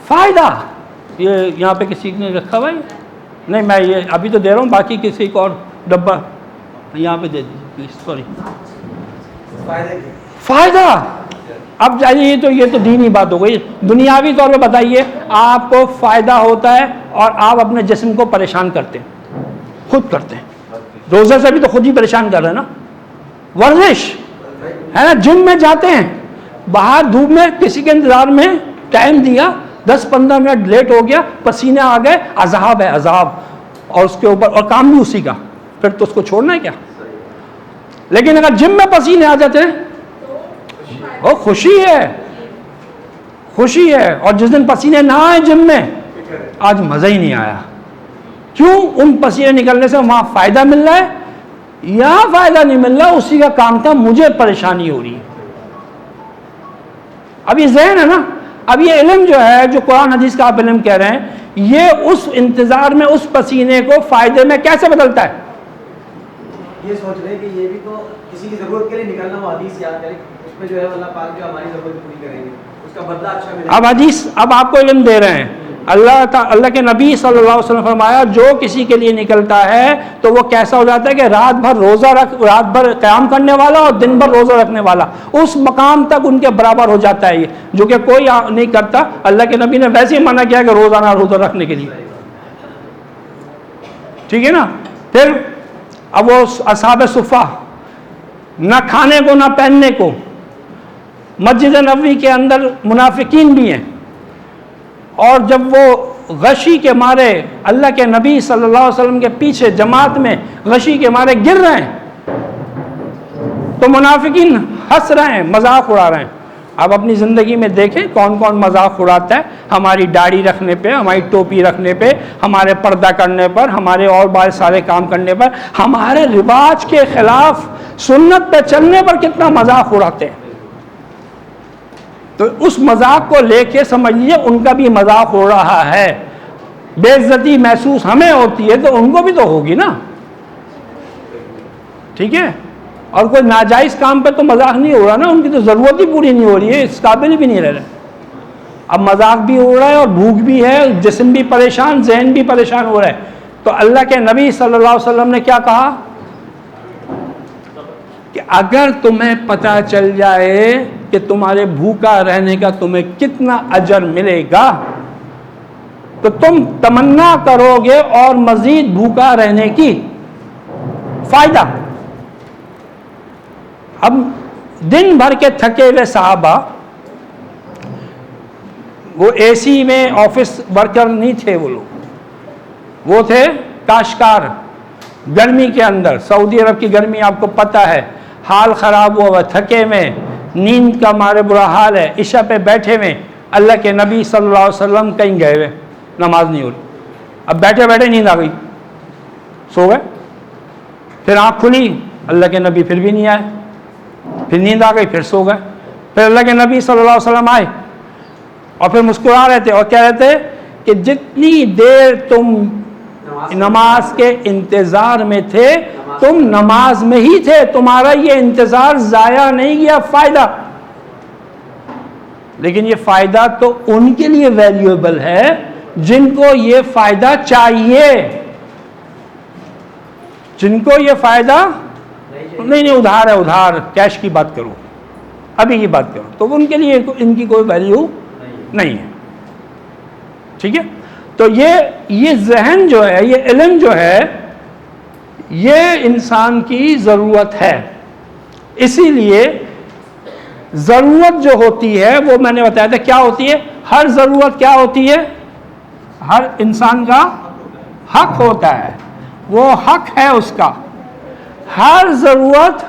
फ़ायदा। ये यहाँ पे किसी ने रखा हुआ है? नहीं, मैं ये अभी तो दे रहा हूँ, बाकी किसी को और डब्बा यहाँ पे दे दीजिए प्लीज़, सॉरी। फ़ायदा। अब जाइए, ये तो दीनी बात हो गई। दुनियावी तौर पे बताइए, आपको फ़ायदा होता है और आप अपने जिस्म को परेशान करते हैं, खुद करते हैं। रोज़े से भी तो खुद ही परेशान कर रहे हैं ना। वर्जिश है ना, जिम में जाते हैं, बाहर धूप में किसी के इंतजार में टाइम दिया, 10-15 मिनट लेट हो गया, पसीने आ गए, अजाब है अजाब, और उसके ऊपर और काम भी उसी का, फिर तो उसको छोड़ना है क्या? लेकिन अगर जिम में पसीने आ जाते हैं, वो खुशी है, खुशी है। और जिस दिन पसीने ना आए जिम में, आज मजा ही नहीं आया। क्यों? उन पसीने निकलने से वहां फायदा मिल रहा है, यहां फायदा नहीं मिल रहा, उसी का काम था, मुझे परेशानी हो रही है। अब ये ज़हन है ना, अब ये इल्म जो है, जो कुरान हदीस का आप इल्म कह रहे हैं, ये उस इंतजार में उस पसीने को फायदे में कैसे बदलता है? ये सोच रहे हैं कि ये भी तो किसी की जरूरत के लिए निकलना, वो हदीस याद करें, उसमें जो है अल्लाह पाक जो हमारी जरूरत पूरी करेंगे, उसका बदला अच्छा मिलेगा। अब हदीस, अब आपको इल्म दे रहे हैं, अल्लाह के नबी सल्लल्लाहु अलैहि वसल्लम फरमाया, जो किसी के लिए निकलता है तो वो कैसा हो जाता है कि रात भर क़याम करने वाला और दिन भर रोज़ा रखने वाला, उस मकाम तक उनके बराबर हो जाता है ये, जो कि कोई नहीं करता। अल्लाह के नबी ने वैसे ही मना किया कि रोज़ाना रोज़ा रखने के लिए, ठीक है ना। फिर अब वो असहाब सुफ़ा, ना खाने को ना पहनने को, मस्जिद नबवी के अंदर मुनाफिकीन भी हैं, और जब वो गशी के मारे अल्लाह के नबी सल्लल्लाहु अलैहि वसल्लम के पीछे जमात में गशी के मारे गिर रहे हैं, तो मुनाफिकीन हंस रहे हैं, मजाक उड़ा रहे हैं। अब अपनी ज़िंदगी में देखें कौन कौन मजाक उड़ाता है, हमारी दाढ़ी रखने पे, हमारी टोपी रखने पे, हमारे पर्दा करने पर, हमारे और बहुत सारे काम करने पर, हमारे रिवाज के खिलाफ सुन्नत पे चलने पर कितना मजाक उड़ाते हैं। तो उस मजाक को लेके समझ लीजिए उनका भी मजाक हो रहा है, बेइज्जती महसूस हमें होती है तो उनको भी तो होगी ना, ठीक है। और कोई नाजायज़ काम पे तो मजाक नहीं हो रहा ना, उनकी तो ज़रूरत ही पूरी नहीं हो रही है, इस काबिल भी नहीं रह रहे। अब मजाक भी हो रहा है और भूख भी है, जिस्म भी परेशान, जहन भी परेशान हो रहा है। तो अल्लाह के नबी सल्लल्लाहु अलैहि वसल्लम ने क्या कहा कि अगर तुम्हें पता चल जाए कि तुम्हारे भूखा रहने का तुम्हें कितना अजर मिलेगा, तो तुम तमन्ना करोगे और मजीद भूखा रहने की। फायदा। अब दिन भर के थके हुए साहबा, वो एसी में ऑफिस वर्कर नहीं थे, वो लोग, वो थे काश्तकार। गर्मी के अंदर, सऊदी अरब की गर्मी आपको पता है, हाल ख़राब हुआ, थके में, नींद का मारे बुरा हाल है, इशा पे बैठे हुए, अल्लाह के नबी सल्लल्लाहु अलैहि वसल्लम कहीं गए हुए, नमाज नहीं हो रही। अब बैठे बैठे नींद आ गई, सो गए। फिर आँख खुली, अल्लाह के नबी फिर भी नहीं आए, फिर नींद आ गई, फिर सो गए। फिर अल्लाह के नबी सल्लल्लाहु अलैहि वसल्लम आए और फिर मुस्कुरा रहे थे और कह रहे थे कि जितनी देर तुम नमाज के इंतज़ार में थे, तुम नमाज में ही थे, तुम्हारा ये इंतज़ार ज़ाया नहीं गया, फ़ायदा। लेकिन ये फ़ायदा तो उनके लिए वैल्यूएबल है जिनको ये फ़ायदा चाहिए, जिनको ये फ़ायदा नहीं, उधार है, उधार, कैश की बात करो, अभी की बात करो, तो उनके लिए इनकी कोई वैल्यू नहीं है, ठीक है। तो ये जहन जो है, ये इल्म जो है, ये इंसान की ज़रूरत है। इसीलिए ज़रूरत जो होती है वो मैंने बताया था क्या होती है, हर ज़रूरत क्या होती है, हर इंसान का हक होता है, वो हक है उसका, हर ज़रूरत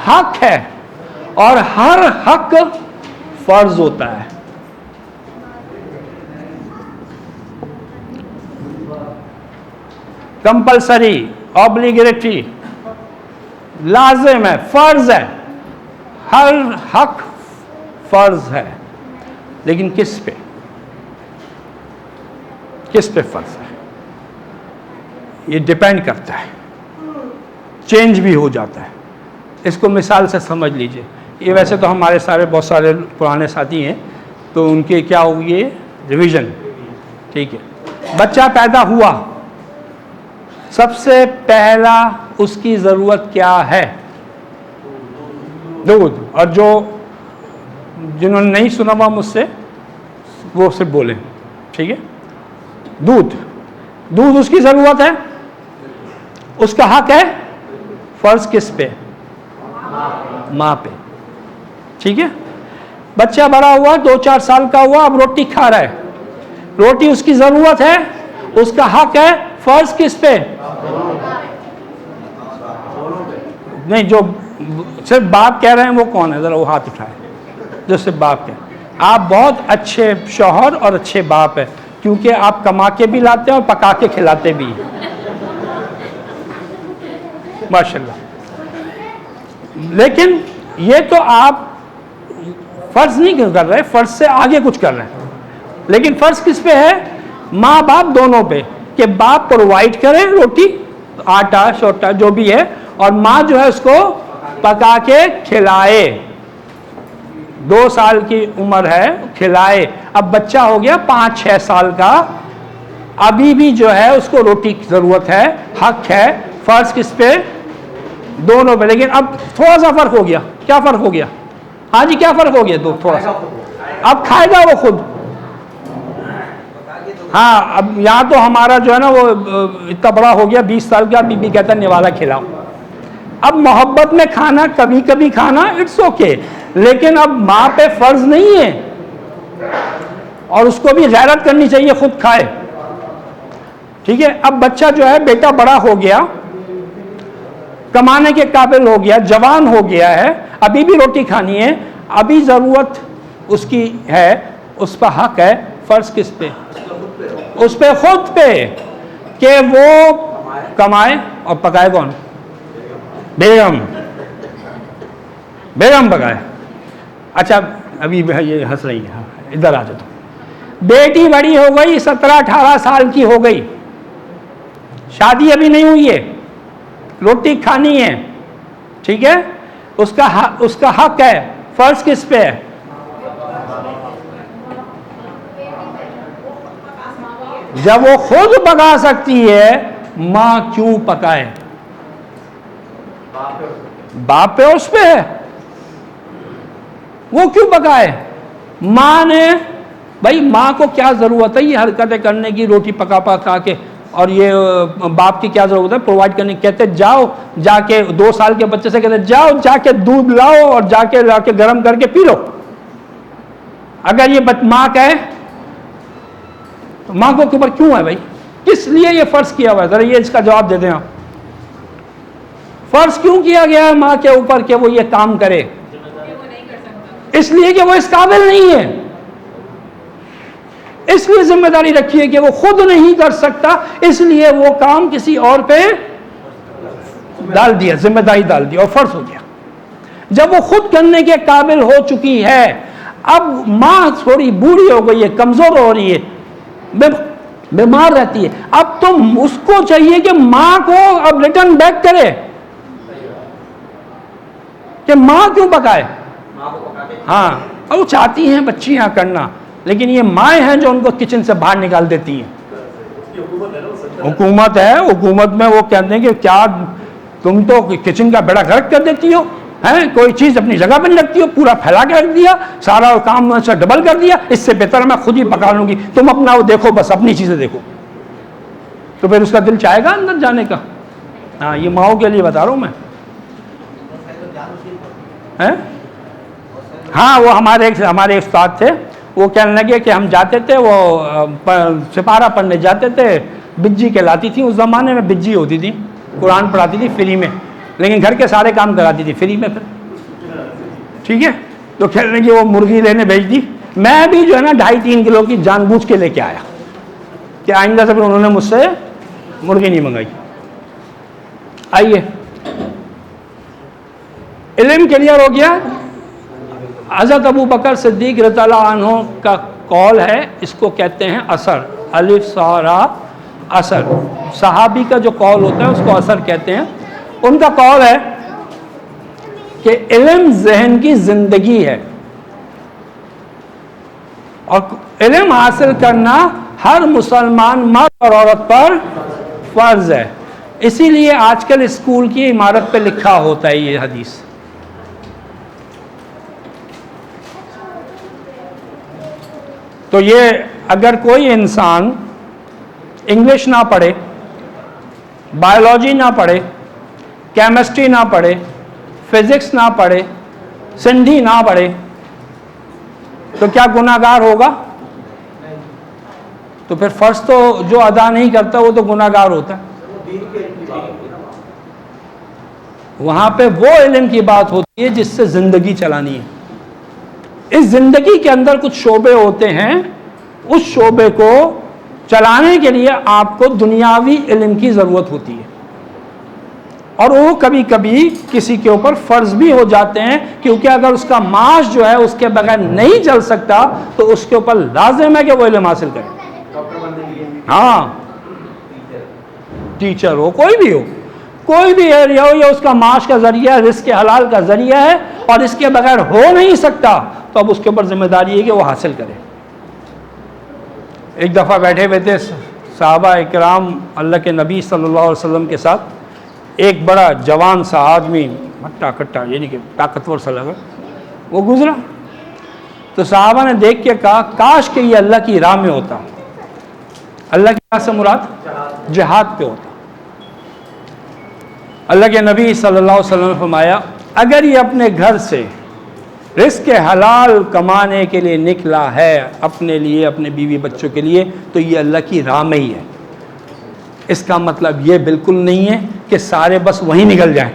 हक है और हर हक फ़र्ज होता है। कंपल्सरी, ऑब्लिगेटरी, लाजिम है, फ़र्ज है, हर हक फ़र्ज है। लेकिन किस पे फ़र्ज है, ये डिपेंड करता है, चेंज भी हो जाता है। इसको मिसाल से समझ लीजिए, ये वैसे तो हमारे बहुत सारे पुराने साथी हैं, तो उनके क्या होगी, रिवीजन, ठीक है। बच्चा पैदा हुआ, सबसे पहला उसकी ज़रूरत क्या है? दूध। और जो जिन्होंने नहीं सुना हुआ मुझसे वो सिर्फ बोले, ठीक है। दूध, दूध उसकी ज़रूरत है, उसका हक है। फर्ज किस पे? माँ पे, ठीक है। बच्चा बड़ा हुआ, 2-4 साल का हुआ, अब रोटी खा रहा है, रोटी उसकी ज़रूरत है, उसका हक है। फर्ज किस पे? नहीं, जो सिर्फ बाप कह रहे हैं वो कौन है? ज़रा वो हाथ उठाए जो सिर्फ बाप कह। आप बहुत अच्छे शौहर और अच्छे बाप है, क्योंकि आप कमा के भी लाते हैं और पका के खिलाते भी हैं, माशाल्लाह। लेकिन ये तो आप फर्ज नहीं कर रहे, फर्ज से आगे कुछ कर रहे हैं। लेकिन फर्ज किस पे है? माँ बाप दोनों पे, कि बाप प्रोवाइड करे रोटी, आटा शोटा जो भी है, और माँ जो है उसको पका के खिलाए। 2 साल की उम्र है, खिलाए। अब बच्चा हो गया 5-6 साल का, अभी भी जो है उसको रोटी की ज़रूरत है, हक है। फर्ज किस पे? दोनों पे। लेकिन अब थोड़ा सा फ़र्क हो गया। क्या फ़र्क हो गया? हाँ जी, क्या फ़र्क हो गया? दो थोड़ा सा। अब खाएगा वो खुद। हाँ, अब यहाँ तो हमारा जो है ना वो इतना बड़ा हो गया, 20 साल का, बीबी कहता है निवाला खिलाओ। अब मोहब्बत में खाना, कभी कभी खाना, इट्स ओके, लेकिन अब माँ पे फर्ज नहीं है, और उसको भी गैरत करनी चाहिए, खुद खाए, ठीक है। अब बच्चा जो है, बेटा बड़ा हो गया, कमाने के काबिल हो गया, जवान हो गया है, अभी भी रोटी खानी है, अभी ज़रूरत उसकी है, उस पर हक है। फर्ज किस पे? उस पे, खुद पे, कि वो कमाए और पकाए कौन? बेगम। बेगम पकाए। अच्छा, अभी ये हंस रही है, इधर आ जाओ। बेटी बड़ी हो गई, 17-18 साल की हो गई, शादी अभी नहीं हुई है, रोटी खानी है, ठीक है। उसका हक है। फर्ज किस पे है? जब वो खुद पका सकती है, माँ क्यों पकाए? बाप पे उस पे है, वो क्यों पकाए? माँ ने, भाई माँ को क्या जरूरत है ये हरकतें करने की, रोटी पका के, और ये बाप की क्या जरूरत है प्रोवाइड करने की? कहते जाओ, जाके 2 साल के बच्चे से कहते जाओ जाके दूध लाओ और जाके लाके गर्म करके पी लो। अगर ये माँ कहे तो माँ को ऊपर क्यों है भाई? किस लिए ये फर्ज किया हुआ है? जरा ये इसका जवाब दे दें आप। फर्ज क्यों किया गया है माँ के ऊपर कि वो ये काम करे? इसलिए कि वो इस काबिल नहीं है, इसलिए जिम्मेदारी रखी है कि वो खुद नहीं कर सकता, इसलिए वो काम किसी और पे डाल दिया, जिम्मेदारी डाल दी और फर्ज हो गया। जब वो खुद करने के काबिल हो चुकी है, अब माँ थोड़ी बूढ़ी हो गई है, कमजोर हो रही है, बीमार रहती है, अब तो उसको चाहिए कि माँ को अब रिटर्न बैक करे कि माँ क्यों पकाए। हाँ, और वो चाहती हैं बच्चियां करना, लेकिन ये माएँ हैं जो उनको किचन से बाहर निकाल देती हैं। हुकूमत है, हुकूमत में वो कहते हैं कि क्या तुम तो किचन का बेड़ा गर्क कर देती हो, हैं कोई चीज़ अपनी जगह पर नहीं रखती हो, पूरा फैला के रख दिया, सारा काम से डबल कर दिया, इससे बेहतर मैं खुद ही पका लूंगी, तुम अपना वो देखो, बस अपनी चीज़ें देखो। तो फिर उसका दिल चाहेगा अंदर जाने का? हाँ, ये माओ के लिए बता रहा हूँ मैं। हैं? हाँ, वो हमारे एक उस्ताद थे, वो कहने लगे कि हम जाते थे, वो सिपारा पढ़ने जाते थे, बिज्जी कहलाती थी उस ज़माने में, बिज्जी होती थी, कुरान पढ़ाती थी फ्री में, लेकिन घर के सारे काम कराती थी फ्री में फिर, ठीक है। तो कहने लगे वो मुर्गी लेने भेज दी, मैं भी जो है ना 2.5-3 किलो की जानबूझ के लेके आया कि आइंदा से फिर उन्होंने मुझसे मुर्गी नहीं मंगाई। आइए, इल्म क्लियर हो गया। हज़रत अबू बकर सिद्दीक रज़ियल्लाहु अन्हु का कौल है, इसको कहते हैं असर, अलिफ सारा असर। सहाबी का जो कौल होता है उसको असर कहते हैं। उनका कौल है कि इल्म ज़हन की ज़िंदगी है, और इल्म हासिल करना हर मुसलमान मर्द और औरत पर फ़र्ज है। इसीलिए आजकल स्कूल की इमारत पे लिखा होता है ये हदीस। तो ये अगर कोई इंसान इंग्लिश ना पढ़े, बायोलॉजी ना पढ़े, केमिस्ट्री ना पढ़े, फिजिक्स ना पढ़े, सिंधी ना पढ़े, तो क्या गुनाहगार होगा? तो फिर फर्ज तो जो अदा नहीं करता वो तो गुनाहगार होता है। वहां पे वो इल्म की बात होती है जिससे जिंदगी चलानी है। इस जिंदगी के अंदर कुछ शोबे होते हैं, उस शोबे को चलाने के लिए आपको दुनियावी इल्म की जरूरत होती है, और वो कभी कभी किसी के ऊपर फर्ज भी हो जाते हैं, क्योंकि अगर उसका माश जो है उसके बगैर नहीं चल सकता तो उसके ऊपर लाजिम है कि वो इल्म हासिल करे। हाँ, टीचर हो, कोई भी हो, कोई भी एरिया हो, या उसका माश का जरिया, रिस्क हलाल का जरिया है और इसके बगैर हो नहीं सकता, तो अब उसके ऊपर जिम्मेदारी है कि वो हासिल करे। एक दफ़ा बैठे हुए थे सहाबा इकराम अल्लाह के नबी सल्लल्लाहु अलैहि वसल्लम के साथ, एक बड़ा जवान सा आदमी, हट्टा कट्टा यानी कि ताकतवर सा लगा, वो गुजरा। तो सहाबा ने देख के कहा, काश कि ये अल्लाह की राह में होता। अल्लाह की राह से मुराद जिहाद पे होता। अल्लाह के नबी सल्लल्लाहु अलैहि वसल्लम ने फरमाया, अगर ये अपने घर से रिस्क हलाल कमाने के लिए निकला है, अपने लिए, अपने बीवी बच्चों के लिए, तो ये अल्लाह की राह में ही है। इसका मतलब ये बिल्कुल नहीं है कि सारे बस वहीं निकल जाएं।